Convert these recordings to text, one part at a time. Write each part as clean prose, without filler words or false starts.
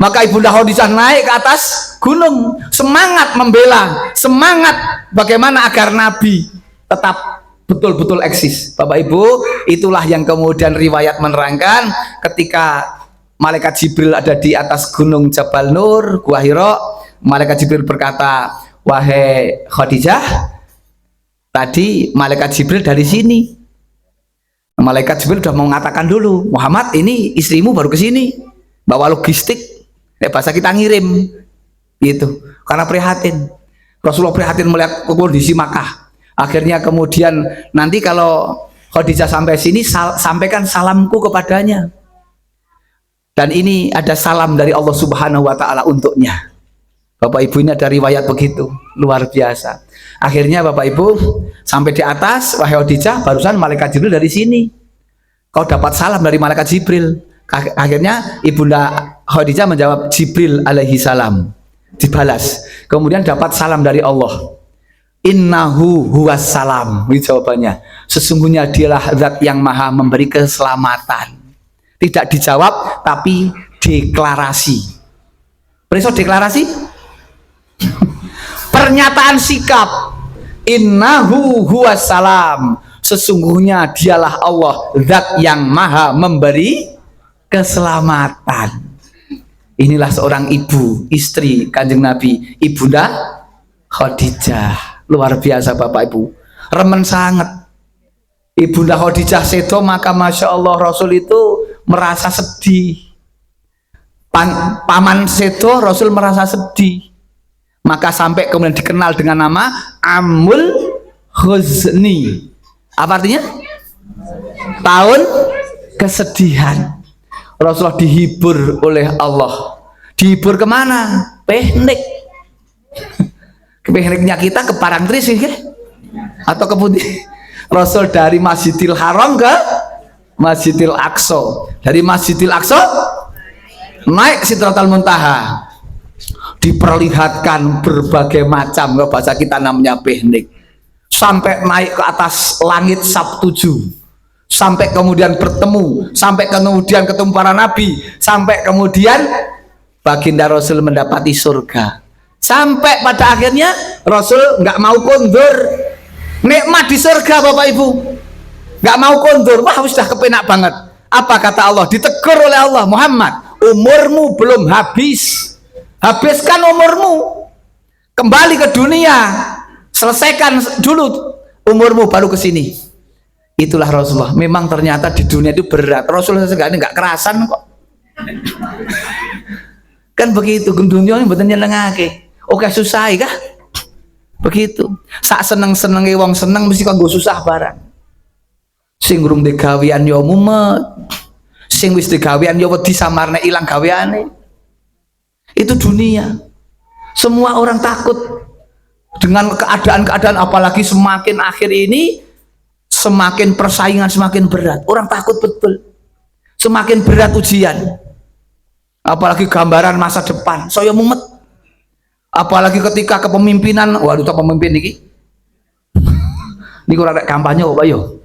Maka Ibunda Khadijah naik ke atas gunung, semangat membela, semangat bagaimana agar Nabi tetap betul-betul eksis. Bapak Ibu, itulah yang kemudian riwayat menerangkan ketika malaikat Jibril ada di atas gunung Jabal Nur, Gua Hira, malaikat Jibril berkata, wahai Khadijah, tadi malaikat Jibril dari sini. Malaikat Jibril sudah mengatakan dulu, Muhammad ini istrimu baru ke sini, bawa logistik, bahasa kita ngirim, gitu. Karena prihatin, Rasulullah prihatin melihat kondisi Makkah. Akhirnya kemudian nanti kalau Khadijah sampai sini, sampaikan salamku kepadanya. Dan ini ada salam dari Allah Subhanahu Wa Taala untuknya. Bapak Ibu, ini ada riwayat begitu, luar biasa. Akhirnya Bapak Ibu sampai di atas, wahai Khadijah, barusan malaikat Jibril dari sini. Kau dapat salam dari malaikat Jibril. Akhirnya Ibunda Khadijah menjawab Jibril alaihi salam. Dibalas. Kemudian dapat salam dari Allah. Innahu huwas salam. Ini jawabannya. Sesungguhnya dialah zat yang maha memberi keselamatan. Tidak dijawab tapi deklarasi. Perso deklarasi? Pernyataan sikap. Innahu huwas salam. Sesungguhnya dialah Allah, zat yang maha memberi keselamatan. Inilah seorang ibu, istri Kanjeng Nabi, Ibunda Khadijah. Luar biasa Bapak Ibu, remen sangat. Ibunda Khadijah sedo, maka Masya Allah Rasul itu merasa sedih. Paman sedo, Rasul merasa sedih. Maka sampai kemudian dikenal dengan nama Amul Huzni. Apa artinya? Tahun kesedihan. Rasulullah dihibur oleh Allah. Dihibur kemana? Piknik. Pikniknya kita ke Parangtritis ya? Atau ke Putih? Rasul dari Masjidil Haram ke Masjidil Aqsa. Dari Masjidil Aqsa naik Sidratul Muntaha. Diperlihatkan berbagai macam, kalau bahasa kita namanya piknik. Sampai naik ke atas langit Sabtuju. Sampai kemudian bertemu, sampai kemudian ketemu para nabi, sampai kemudian baginda Rasul mendapati surga. Sampai pada akhirnya Rasul nggak mau kondur, nikmat di surga Bapak Ibu, nggak mau kondur. Wah sudah kepenak banget. Apa kata Allah? Ditegur oleh Allah, Muhammad, umurmu belum habis, habiskan umurmu, kembali ke dunia, selesaikan dulu umurmu baru ke sini. Itulah Rasulullah. Memang ternyata di dunia itu berat. Rasulullah segala nggak kerasan kok. Kan begitu, dunia ini betul nyenengake. Oke susah kah? Begitu. Sak seneng-senenge wong seneng mesti kanggo susah barang. Sing urung digawean ya mumet. Sing wis digawean ya wedi samarne ilang gaweane. Itu dunia. Semua orang takut dengan keadaan-keadaan, apalagi semakin akhir ini semakin persaingan semakin berat. Orang takut betul. Semakin berat ujian. Apalagi gambaran masa depan. Saya mumet. Apalagi ketika kepemimpinan, waduh tak pemimpin ini. Ini kurang ada kampanye kok Pak yo.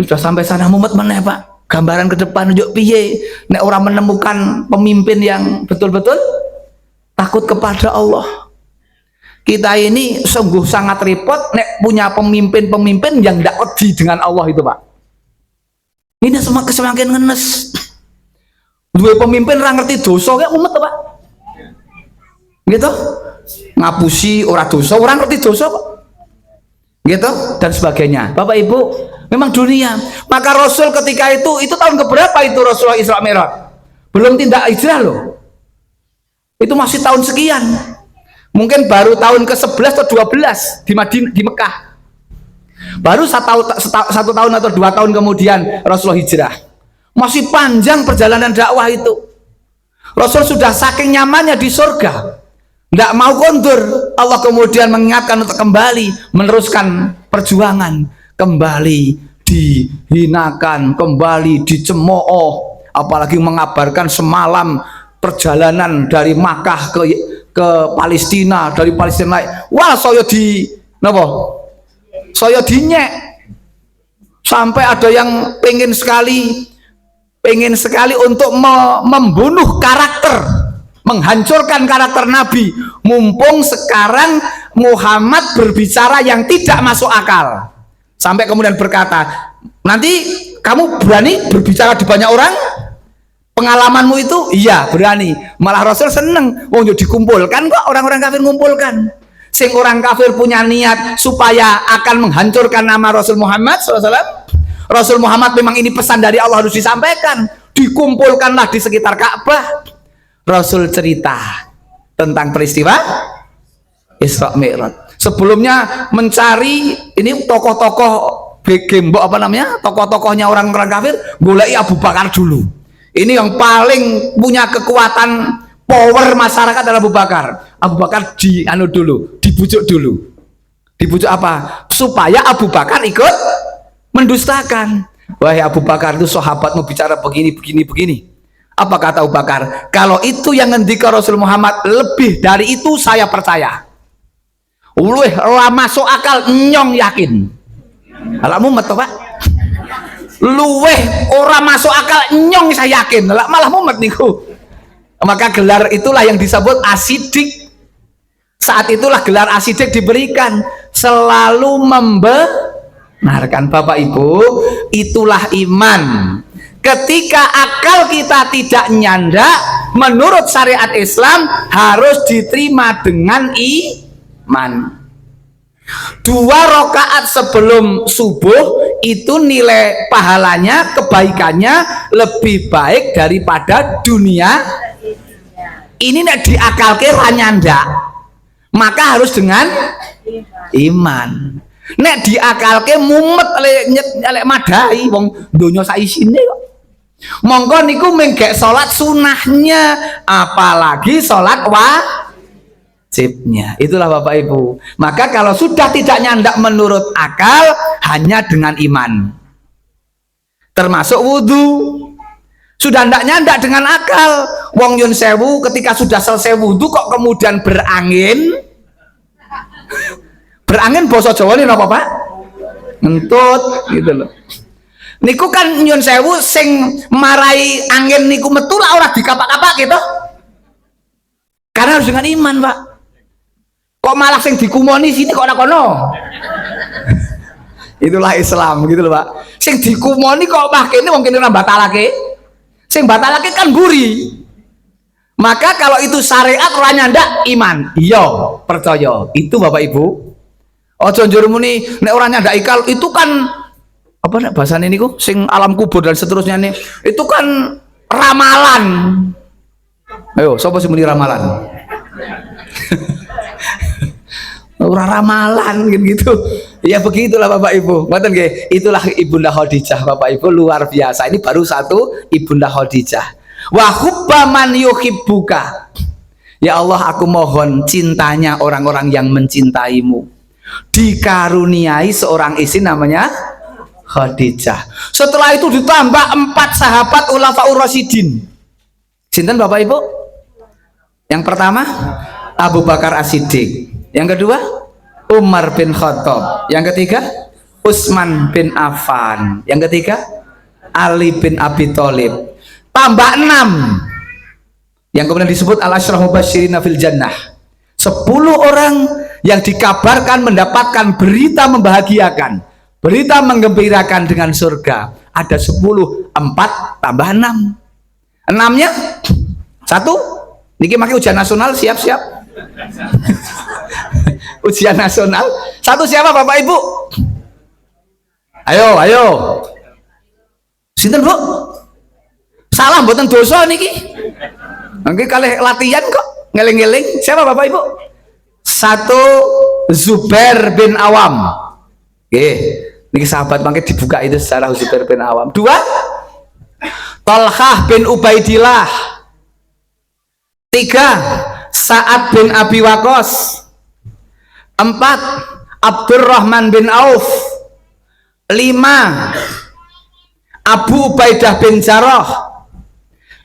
Sudah sampai sana mumet mana Pak? Gambaran ke depan yuk piye? Nek orang menemukan pemimpin yang betul-betul takut kepada Allah. Kita ini sungguh sangat repot nek punya pemimpin-pemimpin yang tidak wedi dengan Allah itu Pak. Ini semakin ngenes. Dua pemimpin orang ngerti dosa kayak umat Pak. Gitu. Ngapusi orang dosa, orang ngerti dosa kok. Gitu dan sebagainya. Bapak Ibu, memang dunia. Maka Rasul ketika itu tahun keberapa itu Rasulullah Isra Mi'raj? Belum tindak hijrah loh. Itu masih tahun sekian. Mungkin baru tahun ke-11 atau 12 di Mekah. Baru satu tahun atau 2 tahun kemudian Rasulullah hijrah. Masih panjang perjalanan dakwah itu. Rasul sudah saking nyamannya di surga, nggak mau kondur. Allah kemudian mengingatkan untuk kembali meneruskan perjuangan, kembali dihinakan, kembali dicemooh, apalagi mengabarkan semalam perjalanan dari Makkah ke Palestina, dari Palestina naik, wah saya di napa? Saya dinyek. Sampai ada yang pengen sekali untuk membunuh karakter menghancurkan karakter Nabi, mumpung sekarang Muhammad berbicara yang tidak masuk akal, sampai kemudian berkata, nanti kamu berani berbicara di banyak orang, pengalamanmu itu iya berani, malah Rasul seneng, wong yo dikumpulkan kok, orang-orang kafir ngumpulkan, sing orang kafir punya niat supaya akan menghancurkan nama Rasul Muhammad SAW. Rasul Muhammad memang ini pesan dari Allah harus disampaikan, dikumpulkanlah di sekitar Ka'bah. Rasul cerita tentang peristiwa Isra Mi'raj. Sebelumnya mencari ini tokoh-tokoh gembok apa namanya, tokoh-tokohnya orang-orang kafir, goleki Abu Bakar dulu. Ini yang paling punya kekuatan power masyarakat adalah Abu Bakar. Abu Bakar dibujuk dulu. Dibujuk apa? Supaya Abu Bakar ikut mendustakan. Wahai Abu Bakar, itu sahabatmu bicara begini begini. Apa kata Abu Bakar? Kalau itu yang ngendika Rasul Muhammad, lebih dari itu saya percaya. Uluh lah masuk akal, nyong yakin. Alamu metu Pak. Luweh ora masuk akal, nyong saya yakin. Malah mumet niku. Maka gelar itulah yang disebut asidik. Saat itulah gelar asidik diberikan, selalu membenarkan. Bapak Ibu, itulah iman. Ketika akal kita tidak nyanda, menurut syariat Islam harus diterima dengan iman. 2 rakaat sebelum subuh itu nilai pahalanya, kebaikannya lebih baik daripada dunia. Ini nek diakalke ra nyanda, maka harus dengan iman. Nek diakalke mumet elek madai wong donya sak isine kok. Monggo niku menggek salat sunahnya, apalagi salat wajibnya. Itulah Bapak Ibu. Maka kalau sudah tidak nyandak menurut akal, hanya dengan iman. Termasuk wudhu. Sudah ndak nyandak dengan akal. Wong yun sewu ketika sudah selesai wudhu kok kemudian berangin. Berangin basa Jawa ini apa Pak? Ngentut gitu loh. Niku kan nyun sewu sing marai angin niku metu lah ora dikapak-kapak gitu. Karena harus dengan iman, Pak. Kok malah sing dikumoni sini kok ora kono. Itulah Islam gitu loh, Pak. Sing dikumoni kok bah kene wong kene ora batalake. Sing batalake kan buri. Maka kalau itu syariat ora nyandak iman. Iya, percaya. Itu Bapak Ibu. Ojo njur muni nek ora nyandak ikal itu kan apa nek bahasane niku sing alam kubur dan seterusnya nih. Itu kan ramalan. Ayo, sapa sing muni ramalan? Ora ramalan gitu. Ya begitulah Bapak Ibu. Ngoten nggih. Itulah Ibunda Khadijah Bapak Ibu, luar biasa. Ini baru satu Ibunda Khadijah. Wa hubba man yuhibbuka. Ya Allah, aku mohon cintanya orang-orang yang mencintaimu. Dikaruniai seorang istri namanya Khadijah. Setelah itu ditambah 4 sahabat Khulafaur Rasyidin. Sinten Bapak Ibu? Yang pertama Abu Bakar As-Siddiq. Yang kedua Umar bin Khattab. Yang ketiga Utsman bin Affan. Yang ketiga Ali bin Abi Thalib. Tambah 6 yang kemudian disebut al-asyrah mubasysyirina fil jannah. 10 orang yang dikabarkan mendapatkan berita membahagiakan, berita menggembirakan dengan surga. Ada 10, 4 tambah 6. 6-nya 1. Niki pakai ujian nasional, siap-siap. Ujian nasional. 1 siapa Bapak Ibu? Ayo. Sinten Bu? Salah mboten dosa niki. Nggih kalih latihan kok ngeling-eling. Siapa Bapak Ibu? 1 Zubair bin Awam. Nggih, niki sahabat mangke dibuka itu secara Zubair bin Awam. 2 Talhah bin Ubaidillah. 3 Sa'ad bin Abi Waqqas. 4 Abdurrahman bin Auf. 5 Abu Ubaidah bin Jarrah.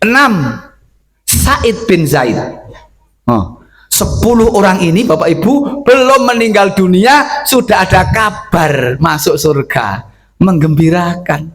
6 Said bin Zaid. 10 orang ini Bapak Ibu belum meninggal dunia sudah ada kabar masuk surga, menggembirakan.